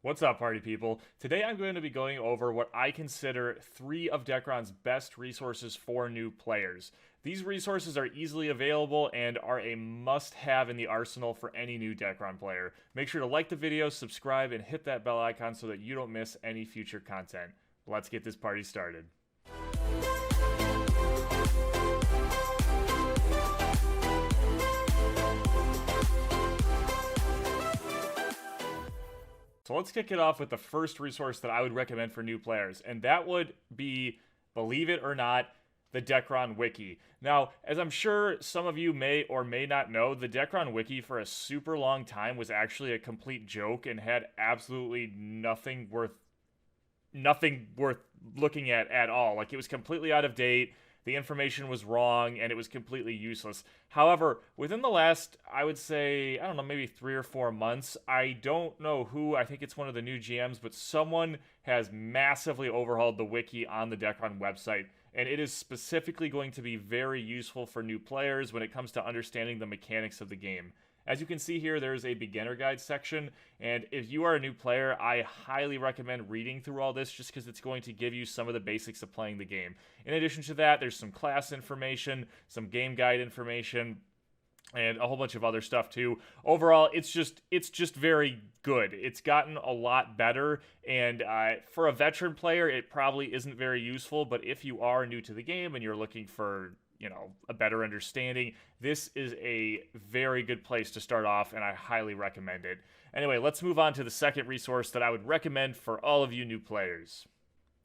What's up, party people? Today I'm going to be going over what I consider 3 of Dekaron's best resources for new players. These resources are easily available and are a must-have in the arsenal for any new Dekaron player. Make sure to like the video, subscribe, and hit that bell icon so that you don't miss any future content. Let's get this party started. So let's kick it off with the first resource that I would recommend for new players, and that would be, believe it or not, the Dekaron Wiki. Now, as I'm sure some of you may or may not know, the Dekaron Wiki for a super long time was actually a complete joke and had absolutely nothing worth looking at all. Like, it was completely out of date. The information was wrong and it was completely useless. However, within the last, I would say, I don't know, maybe 3 or 4 months, I don't know who, I think it's one of the new GMs, but someone has massively overhauled the wiki on the Dekaron website, and it is specifically going to be very useful for new players when it comes to understanding the mechanics of the game. As you can see here, there's a beginner guide section, and if you are a new player, I highly recommend reading through all this just because it's going to give you some of the basics of playing the game. In addition to that, there's some class information, some game guide information, and a whole bunch of other stuff too. Overall, it's just very good. It's gotten a lot better, and for a veteran player, it probably isn't very useful, but if you are new to the game and you're looking for a better understanding, this is a very good place to start off, and I highly recommend it. Anyway, let's move on to the second resource that I would recommend for all of you new players.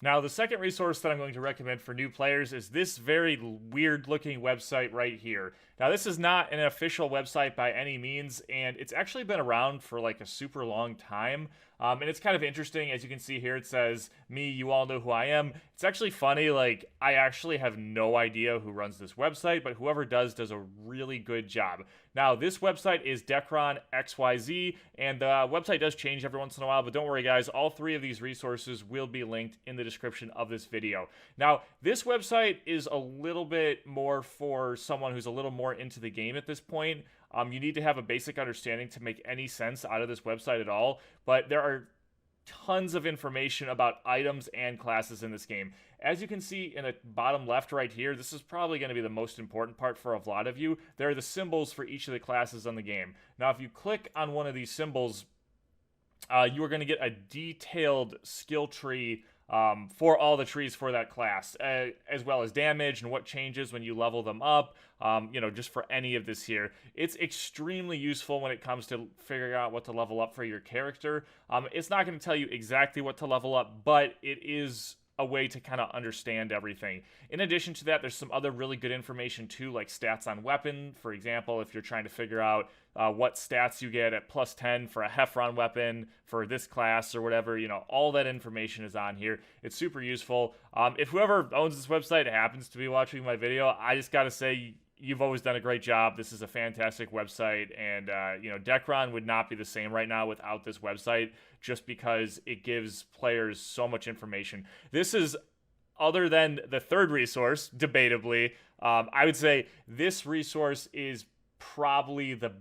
Now, the second resource that I'm going to recommend for new players is this very weird-looking website right here. Now, this is not an official website by any means, and it's actually been around for like a super long time. And it's kind of interesting. As you can see here, it says, "Me, you all know who I am." It's actually funny. Like, I actually have no idea who runs this website, but whoever does a really good job. Now, this website is Ron XYZ, and the website does change every once in a while, but don't worry, guys. All 3 of these resources will be linked in the description of this video. Now, this website is a little bit more for someone who's a little more into the game at this point. You need to have a basic understanding to make any sense out of this website at all, but there are tons of information about items and classes in this game. As you can see in the bottom left right here, this is probably going to be the most important part for a lot of you. There are the symbols for each of the classes on the game. Now, if you click on one of these symbols, you are going to get a detailed skill tree for all the trees for that class, as well as damage and what changes when you level them up, just for any of this here. It's extremely useful when it comes to figuring out what to level up for your character. It's not going to tell you exactly what to level up, but it is a way to kind of understand everything. In addition to that, there's some other really good information too, like stats on weapon. For example, if you're trying to figure out what stats you get at plus 10 for a Heffron weapon for this class or whatever, all that information is on here. It's super useful. If whoever owns this website happens to be watching my video, I just gotta say, you've always done a great job. This is a fantastic website, and Dekaron would not be the same right now without this website, just because it gives players so much information. This is, other than the third resource, debatably, I would say this resource is probably the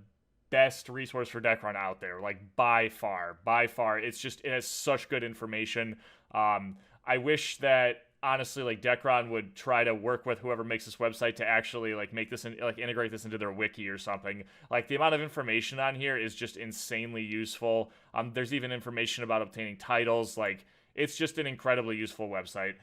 best resource for Dekaron out there, like by far. It has such good information. I wish that, honestly, like, Dekaron would try to work with whoever makes this website to actually like make this integrate this into their wiki or something. Like, the amount of information on here is just insanely useful. There's even information about obtaining titles. Like, it's just an incredibly useful website.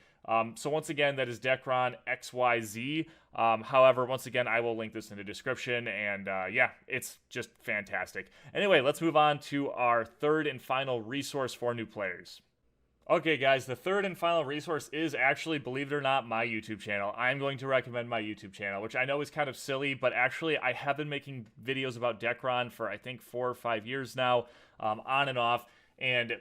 So once again, that is Dekaron XYZ. However, once again, I will link this in the description, and yeah, it's just fantastic. Anyway, let's move on to our third and final resource for new players. Okay, guys, the third and final resource is actually, believe it or not, my YouTube channel. I'm going to recommend my YouTube channel, which I know is kind of silly, but actually I have been making videos about Dekaron for, I think, 4 or 5 years now, on and off, and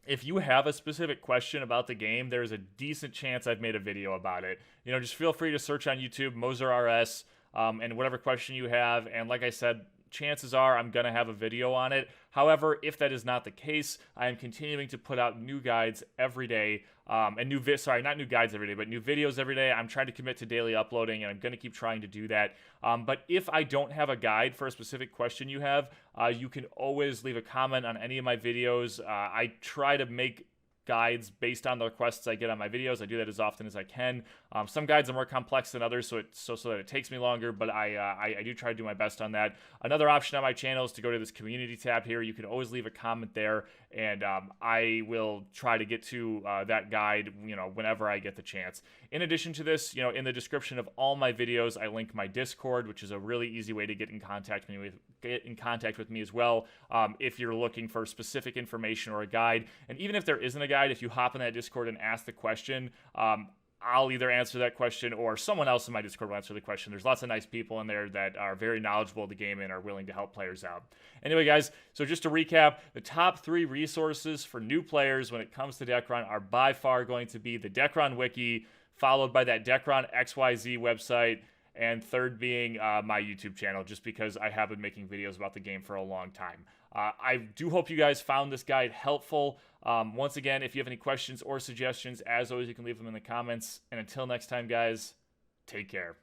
if you have a specific question about the game, there's a decent chance I've made a video about it. Just feel free to search on YouTube, MoserRS, and whatever question you have, and like I said, chances are I'm going to have a video on it. However, if that is not the case, I am continuing to put out new guides every day. And not new guides every day, but new videos every day. I'm trying to commit to daily uploading, and I'm going to keep trying to do that. But if I don't have a guide for a specific question you have, you can always leave a comment on any of my videos. I try to make guides based on the requests I get on my videos. I do that as often as I can. Some guides are more complex than others, so that it takes me longer, but I do try to do my best on that. Another option on my channel is to go to this community tab here. You can always leave a comment there, and I will try to get to that guide, whenever I get the chance. In addition to this, in the description of all my videos, I link my Discord, which is a really easy way to get in contact with me as well. If you're looking for specific information or a guide, and even if there isn't a guide, if you hop in that Discord and ask the question, I'll either answer that question or someone else in my Discord will answer the question. There's lots of nice people in there that are very knowledgeable of the game and are willing to help players out. Anyway, guys, so just to recap, the top 3 resources for new players when it comes to Dekaron are by far going to be the Dekaron Wiki, followed by that Dekaron XYZ website, and third being my YouTube channel, just because I have been making videos about the game for a long time. I do hope you guys found this guide helpful. Once again, if you have any questions or suggestions, as always, you can leave them in the comments. And until next time, guys, take care.